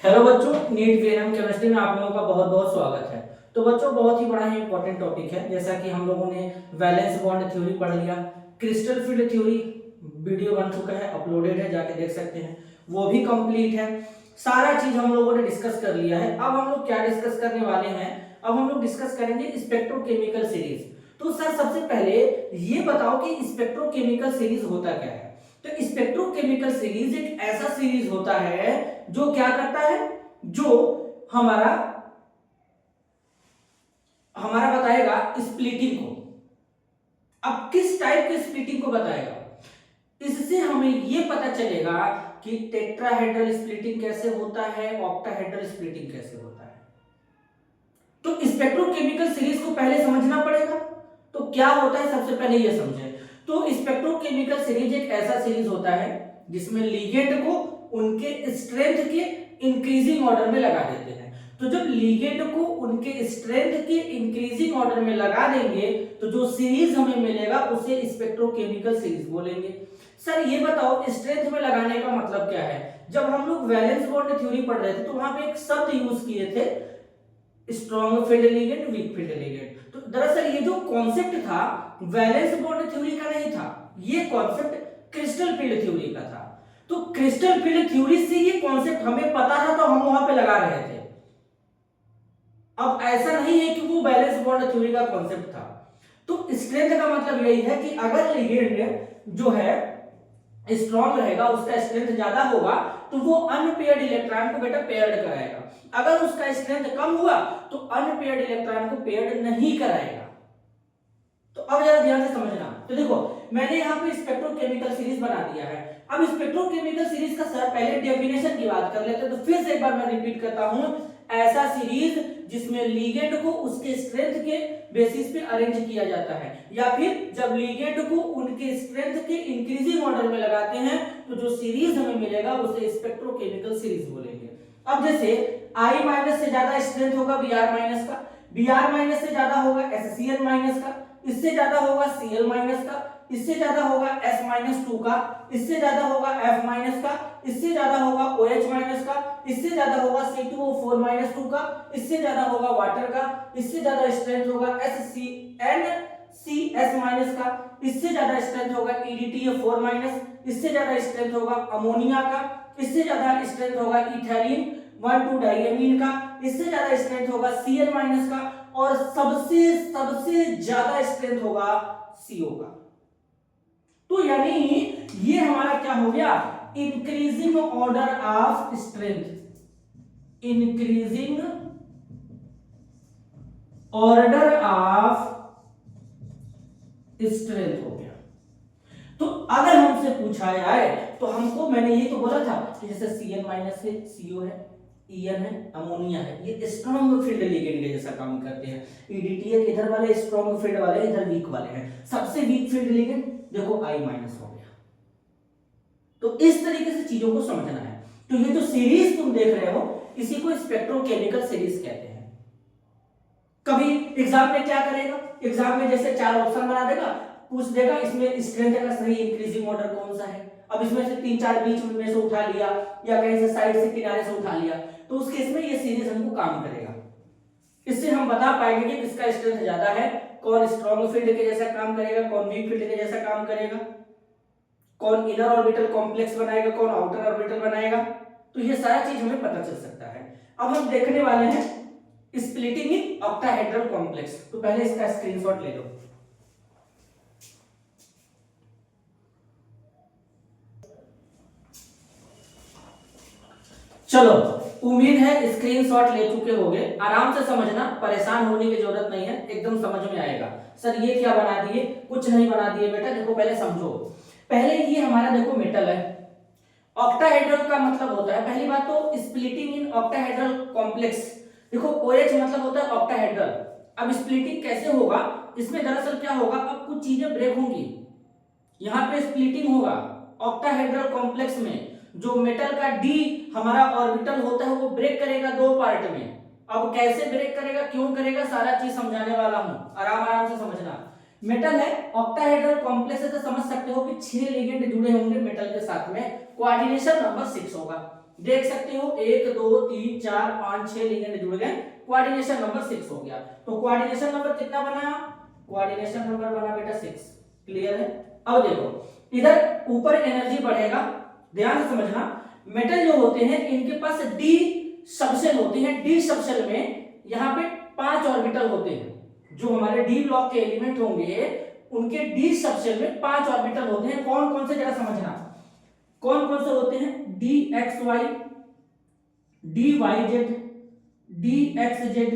Hello बच्चों, NEET VNM chemistry में आप लोगों का बहुत बहुत स्वागत है। तो बच्चों, बहुत ही बड़ा ही इंपॉर्टेंट टॉपिक है। जैसा कि हम लोगों ने वैलेंस बॉन्ड थ्योरी पढ़ लिया, क्रिस्टल फील्ड थ्योरी वीडियो बन चुका है, अपलोडेड है, जाके देख सकते हैं, वो भी कंप्लीट है। सारा चीज हम लोगों ने डिस्कस कर लिया है। अब हम लोग क्या डिस्कस करने वाले हैं? अब हम लोग डिस्कस करेंगे स्पेक्ट्रोकेमिकल सीरीज। तो सर, सबसे पहले ये बताओ कि स्पेक्ट्रोकेमिकल सीरीज होता क्या है। तो स्पेक्ट्रोकेमिकल सीरीज एक ऐसा सीरीज होता है जो क्या करता है, जो हमारा हमारा बताएगा स्प्लिटिंग को। अब किस टाइप के स्प्लिटिंग को बताएगा, इससे हमें यह पता चलेगा कि टेट्राहेड्रल स्प्लिटिंग कैसे होता है, ऑक्टाहेड्रल स्प्लिटिंग कैसे होता है। तो स्पेक्ट्रोकेमिकल सीरीज को पहले समझना पड़ेगा। तो क्या होता है, सबसे पहले यह समझें। तो स्पेक्ट्रोकेमिकल सीरीज एक ऐसा सीरीज होता है जिसमें लिगेंड को उनके स्ट्रेंथ के इंक्रीजिंग ऑर्डर में लगा देते हैं। तो जब लिगेंड को उनके स्ट्रेंथ के इंक्रीजिंग ऑर्डर में लगा देंगे तो जो सीरीज हमें मिलेगा उसे स्पेक्ट्रोकेमिकल सीरीज बोलेंगे। सर ये बताओ, स्ट्रेंथ में लगाने का मतलब क्या है? जब हम लोग वैलेंस बॉन्ड थ्योरी पढ़ रहे थे तो वहां पे एक शब्द यूज किए थे, strong field ligand, weak field ligand. तो दरअसल ये जो कॉन्सेप्ट था वैलेंस बॉन्ड थ्योरी का नहीं था, ये कॉन्सेप्ट क्रिस्टल फील्ड थ्योरी का था। तो क्रिस्टल फील्ड थ्योरी से ये कॉन्सेप्ट हमें पता था तो हम वहां पे लगा रहे थे। अब ऐसा नहीं है कि वो बैलेंस बॉन्ड थ्योरी का कॉन्सेप्ट था। तो स्ट्रेंथ का मतलब यही है कि अगर लिगेंड जो है स्ट्रॉन्ग रहेगा, उसका स्ट्रेंथ ज्यादा होगा, तो वो अनपेयर्ड इलेक्ट्रॉन को बेटा पेयर्ड कराएगा। अगर उसका स्ट्रेंथ कम हुआ तो अनपेयर्ड इलेक्ट्रॉन को पेयर्ड नहीं कराएगा। तो अब जरा ध्यान से समझना। तो देखो, मैंने यहाँ पे स्पेक्ट्रोकेमिकल सीरीज बना दिया है। अब स्पेक्ट्रोकेमिकल सीरीज का सर पहले डेफिनेशन की बात कर लेते हैं। तो फिर से एक बार मैं रिपीट करता हूं, ऐसा सीरीज जिसमें लिगेंड को उसके स्ट्रेंथ के बेसिस पे अरेंज किया जाता है, या फिर जब लिगेंड को उनके स्ट्रेंथ के इंक्रीजिंग ऑर्डर में लगाते हैं तो जो सीरीज हमें मिलेगा उसे स्पेक्ट्रोकेमिकल सीरीज बोलेंगे। अब जैसे I माइनस से ज्यादा स्ट्रेंथ होगा Br माइनस का, Br माइनस से ज्यादा होगा HCl माइनस का, इससे ज्यादा होगा Cl माइनस का, इससे ज्यादा होगा S माइनस 2 का, इससे ज्यादा होगा F माइनस का, इससे ज्यादा होगा OH माइनस का, इससे ज्यादा होगा C2O4 माइनस 2 का, इससे ज्यादा होगा वाटर का, इससे ज्यादा स्ट्रेंथ होगा HCNCS माइनस का, इससे ज्यादा स्ट्रेंथ होगा EDTA4 माइनस, इससे ज्यादा स्ट्रेंथ होगा अमोनिया का, इससे ज्यादा स्ट्रेंथ होगा इथेरिन 1,2 डाइएमीन का, इससे ज्यादा स्ट्रेंथ होगा Cl माइनस का, और सबसे सबसे ज्यादा स्ट्रेंथ होगा CO का। तो यानी ये हमारा क्या हो गया, increasing order of strength, increasing order of strength हो गया। तो अगर हमसे पूछा जाए तो हमको, मैंने ये तो बोला था कि जैसे Cl माइनस है, CO है, En है, अमोनिया है, ये स्ट्रॉन्ग फील्ड लिगेंड के जैसा काम करते हैं। EDTA इधर वाले स्ट्रॉन्ग फील्ड वाले, इधर वीक वाले हैं। सबसे वीक फील्ड लिगेंड देखो I माइनस हो गया। तो इस तरीके से चीजों को समझना है। तो ये जो सीरीज तुम देख रहे हो इसी को स्पेक्ट्रोकेमिकल सीरीज कहते हैं। कभी एग्जाम में क्या करेगा, एग्जाम में जैसे 4 ऑप्शन बना देगा, पूछ देगा इसमें स्ट्रेंथ का सही इंक्रीजिंग ऑर्डर कौन सा है। अब इसमें से 3-4 बीच में से उठा लिया या कहीं से साइड से किनारे से उठा लिया, तो उस केस में ये सीरीज हमको काम करेगा। इससे हम बता पाएंगे कि किसका स्ट्रेंथ ज्यादा है, कौन स्ट्रॉन्ग फील्ड के जैसा काम करेगा, कौन वीक फील्ड के जैसा काम करेगा, कौन इनर ऑर्बिटल कॉम्प्लेक्स बनाएगा, कौन आउटर ऑर्बिटल बनाएगा। तो ये सारा चीज हमें पता चल सकता है। अब हम देखने वाले हैं स्प्लिटिंग इन ऑक्टाहेड्रल कॉम्प्लेक्स। तो पहले इसका स्क्रीनशॉट ले लो। चलो, उम्मीद है स्क्रीनशॉट ले चुके होंगे। आराम से समझना, परेशान होने की जरूरत नहीं है, एकदम समझ में आएगा। सर ये क्या बना दिए, कुछ नहीं बना दिए बेटा, देखो पहले समझो। पहले ये हमारा देखो मेटल है। ऑक्टाहेड्रल का मतलब होता है, पहली बात तो स्प्लिटिंग इन ऑक्टाहेड्रल कॉम्प्लेक्स। देखो OH मतलब होता है ऑक्टाहेड्रल। अब स्प्लिटिंग कैसे होगा, इसमें दरअसल क्या होगा, अब कुछ चीजें ब्रेक होंगी, यहां पे स्प्लिटिंग होगा ऑक्टाहेड्रल कॉम्प्लेक्स में। जो मेटल का D हमारा ऑर्बिटल होता है वो ब्रेक करेगा 2 पार्ट में। अब कैसे ब्रेक करेगा, क्यों करेगा, सारा चीज समझाने वाला हूं, आराम आराम से समझना। मेटल है, ऑक्टाहेड्रल कॉम्प्लेक्स है, तो समझ सकते हो कि 6 लिगेंड जुड़े होंगे मेटल के साथ में, कोऑर्डिनेशन नंबर 6 होगा। देख सकते हो 1 2 3 4 5 6 लिगेंड जुड़ गए, कोऑर्डिनेशन नंबर 6 हो गया। तो कोऑर्डिनेशन नंबर कितना बना? कोऑर्डिनेशन नंबर बना बेटा 6। क्लियर है? अब देखो इधर ऊपर एनर्जी बढ़ेगा, ध्यान से समझना। मेटल जो होते हैं इनके पास डी सबशेल होते हैं, डी सबशेल में यहाँ पे 5 ऑर्बिटल होते हैं। जो हमारे डी ब्लॉक के एलिमेंट होंगे उनके डी सबशेल में 5 ऑर्बिटल होते हैं। कौन कौन से जरा समझना, कौन कौन से होते हैं? D x y, d y z, d x z,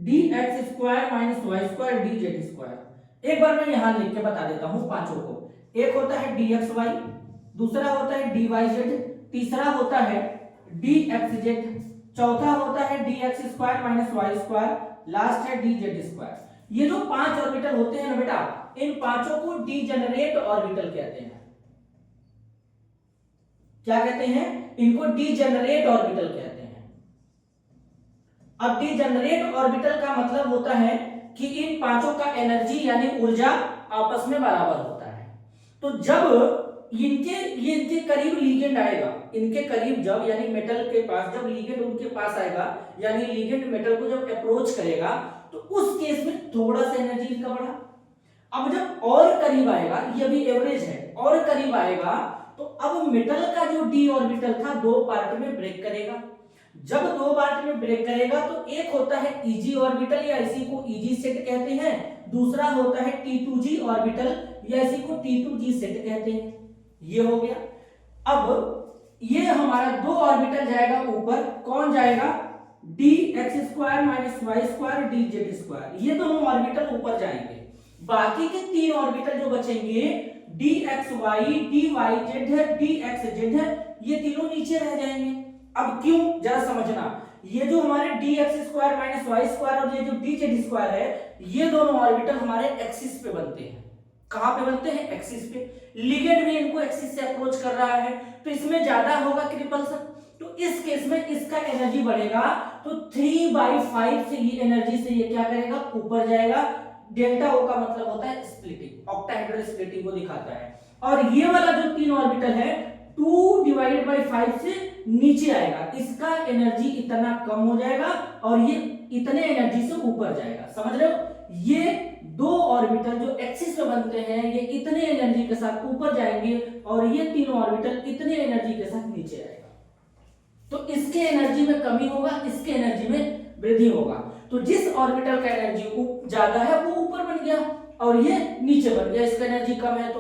d x square minus y square, d z square. एक बार मैं यहां लिख के बता देता हूं पांचों को। एक होता है डी एक्स वाई, दूसरा होता है डी वाई जेड, तीसरा होता है डी एक्स जेड, चौथा होता है d x square minus y square, last है डी जेड स्क्वायर। ये जो 5 ऑर्बिटल होते हैं ना बेटा, इन पांचों को डीजेनरेट ऑर्बिटल कहते हैं। क्या कहते हैं? इनको डीजेनरेट ऑर्बिटल कहते हैं। अब डीजेनरेट ऑर्बिटल का मतलब होता है कि इन पांचों का एनर्जी यानी ऊर्जा आपस में बराबर होता है। तो जब इनके करीब लिगेंड आएगा, इनके करीब जब यानी मेटल के पास जब लिगेंड उनके पास आएगा, यानी लिगेंड मेटल को जब अप्रोच करेगा, तो उस केस में थोड़ा सा एनर्जी इनका बढ़ा। अब जब और करीब आएगा, ये अभी एवरेज है, और करीब आएगा तो अब मेटल का जो डी ऑर्बिटल था 2 पार्ट में ब्रेक करेगा। जब 2 पार्ट में ब्रेक करेगा तो एक होता है ईजी ऑर्बिटल या इसी को ईजी सेट कहते हैं, दूसरा होता है T2G ऑर्बिटल या इसी को T2G सेट कहते हैं। ये हो गया। अब ये हमारा 2 ऑर्बिटल जाएगा ऊपर, कौन जाएगा? D x square minus y square, d z square. ये दोनों ऑर्बिटल ऊपर जाएंगे। बाकी के 3 ऑर्बिटल जो बचेंगे d x y, d y z है, डी एक्स जेड है, ये तीनों नीचे रह जाएंगे। अब क्यों? जरा समझना। ये जो हमारे d x square minus y square और ये जो डी जेड स्क्वायर है, ये दोनों ऑर्बिटल हमारे एक्सिस पे बनते हैं। कहां पे बनते हैं? एक्सिस पे। लिगेंड भी इनको एक्सिस से अप्रोच कर रहा है, तो इसमें ज्यादा होगा रिपल्सन। तो इस केस में इसका एनर्जी बढ़ेगा, तो 3/5 से ये एनर्जी से ये क्या करेगा? ऊपर जाएगा। डेल्टा ओ का मतलब होता है स्प्लिटिंग, ऑक्टाहेड्रल स्प्लिटिंग को दिखाता है। और ये वाला जो 3 ऑर्बिटल है 2/5 से नीचे आएगा, इसका एनर्जी इतना कम हो जाएगा और ये इतने एनर्जी से ऊपर जाएगा। समझ रहे हो? ये 2 ऑर्बिटल जो एक्सिस पे बनते हैं ये इतने एनर्जी के साथ ऊपर जाएंगे और ये तीनों ऑर्बिटल इतने एनर्जी के साथ नीचे आएगा। तो इसके एनर्जी में कमी होगा, इसके एनर्जी में वृद्धि होगा। तो जिस ऑर्बिटल का एनर्जी ज्यादा है वो ऊपर बन गया और ये नीचे बन गया, इसका एनर्जी कम है। तो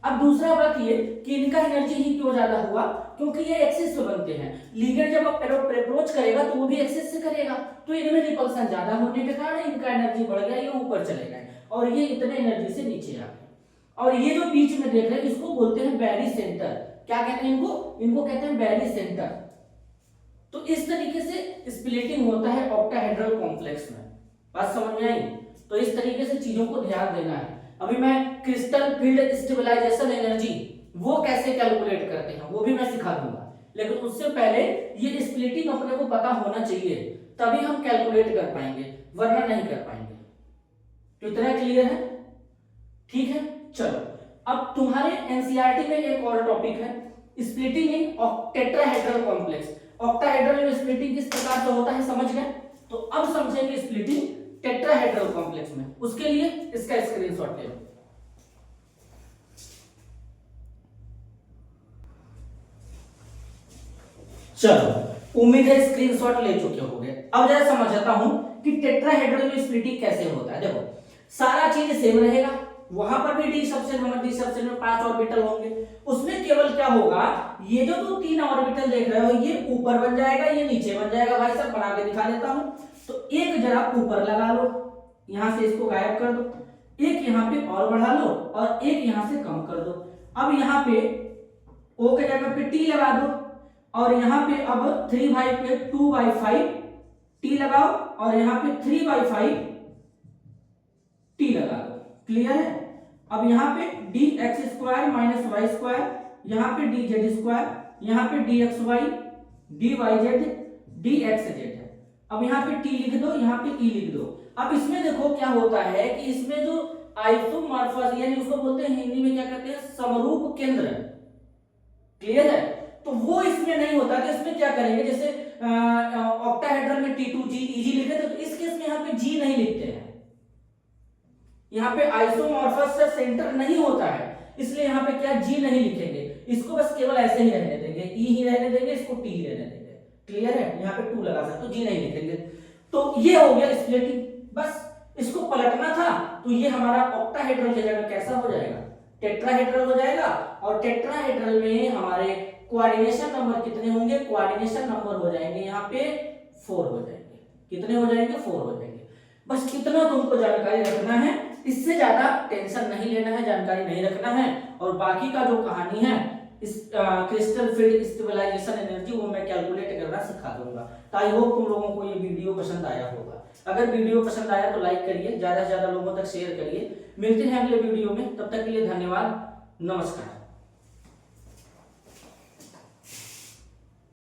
अब दूसरा बात ये कि इनका एनर्जी ही क्यों ज्यादा हुआ? क्योंकि ये एक्सिस पे बनते हैं। लिगेंड जब अप्रोच करेगा तो वो भी एक्सिस से करेगा, तो इनमें रिपल्सन ज्यादा होने के कारण इनका एनर्जी बढ़ गया, ये ऊपर चले गए और ये इतने एनर्जी से नीचे आ गए। और ये जो बीच में देख रहे हैं इसको बोलते हैं बैरी सेंटर। क्या कहते हैं इनको? इनको कहते हैं बैरी सेंटर। तो इस तरीके से स्प्लिटिंग होता है ऑक्टाहेड्रल कॉम्प्लेक्स में। बात समझ में आई? तो इस तरीके से चीजों को ध्यान देना है। अभी मैं क्रिस्टल फील्ड स्टेबलाइजेशन एनर्जी वो कैसे कैलकुलेट करते हैं वो भी मैं सिखा दूंगा, लेकिन उससे पहले ये स्प्लिटिंग अपने को पता होना चाहिए, तभी हम कैलकुलेट कर पाएंगे, वरना नहीं कर पाएंगे। तो इतना क्लियर है? ठीक है, चलो अब तुम्हारे एनसीईआरटी में एक और टॉपिक है स्प्लिटिंग इन टेट्राहेड्रल कॉम्प्लेक्स। ऑक्टाहेड्रल में स्प्लिटिंग किस प्रकार से होता है समझ गए? तो अब समझेंगे स्प्लिटिंग टेट्राहेड्रल कॉम्प्लेक्स में। उसके लिए इसका स्क्रीनशॉट ले लो। चलो उम्मीद है स्क्रीनशॉट ले चुके होंगे। अब जरा समझाता हूं कि टेट्राहेड्रल में स्प्लिटिंग कैसे होता है। देखो सारा चीज सेम रहेगा, वहां पर भी डी सबसेल में 5 ऑर्बिटल होंगे। उसमें केवल क्या होगा, ये जो तुम 3 ऑर्बिटल देख रहे हो ये ऊपर बन जाएगा, ये नीचे बन जाएगा। भाई साहब बना के दिखा देता हूं। तो एक जरा ऊपर लगा लो, यहां से इसको गायब कर दो, एक यहां पे और बढ़ा लो और एक यहां से कम कर दो। अब यहां पे O के जगह पे T लगा दो और यहां पे अब 2/5 T लगाओ और यहां पे 3/5 T लगा दो। क्लियर है? अब यहाँ पे d x square minus y square, यहाँ पे डी जेड स्क्वायर, यहाँ पे d x y, d y z, d x z है। अब यहाँ पे टी लिख दो, यहाँ पे ई लिख दो। अब इसमें देखो क्या होता है कि इसमें जो आइसोमॉर्फस यानी उसको बोलते हैं हिंदी में क्या कहते हैं, समरूप केंद्र। क्लियर है? तो वो इसमें नहीं होता, तो इसमें क्या करेंगे, जैसे ऑक्टाहेड्रल में T2G EG लिखे थे, तो इस केस में यहाँ पे G नहीं लिखते हैं, यहाँ पे आइसोमॉर्फस से सेंटर नहीं होता है, इसलिए यहाँ पे क्या G नहीं लिखेंगे, इसको बस केवल ऐसे ही रहने देंगे, E ही रहने देंगे, इसको T ही रहने देंगे। क्लियर है, यहाँ पे 2 लगा सकते, तो G नहीं लिखेंगे। तो ये हो गया स्प्लिटिंग, बस इसको पलटना था, तो ये हमारा ऑक्टाहेड्रल की जगह कैसा हो जाएगा, टेट्राहेड्रल हो जाएगा। और टेट्राहेड्रल में हमारे कोऑर्डिनेशन नंबर कितने होंगे, कोऑर्डिनेशन नंबर हो जाएंगे यहाँ पे 4 हो जाएंगे। कितने हो जाएंगे, 4 हो जाएंगे। बस कितना तुमको जानकारी रखना है, इससे ज्यादा टेंशन नहीं लेना है, जानकारी नहीं रखना है। और बाकी का जो कहानी है इस क्रिस्टल फील्ड स्टेबलाइजेशन एनर्जी, वो मैं कैलकुलेट करना सिखा दूंगा। तो आई होप तुम लोगों को ये वीडियो पसंद आया होगा। अगर वीडियो पसंद आया तो लाइक करिए, ज्यादा से ज्यादा लोगों तक शेयर करिए। मिलते हैं अगले वीडियो में, तब तक के लिए धन्यवाद, नमस्कार।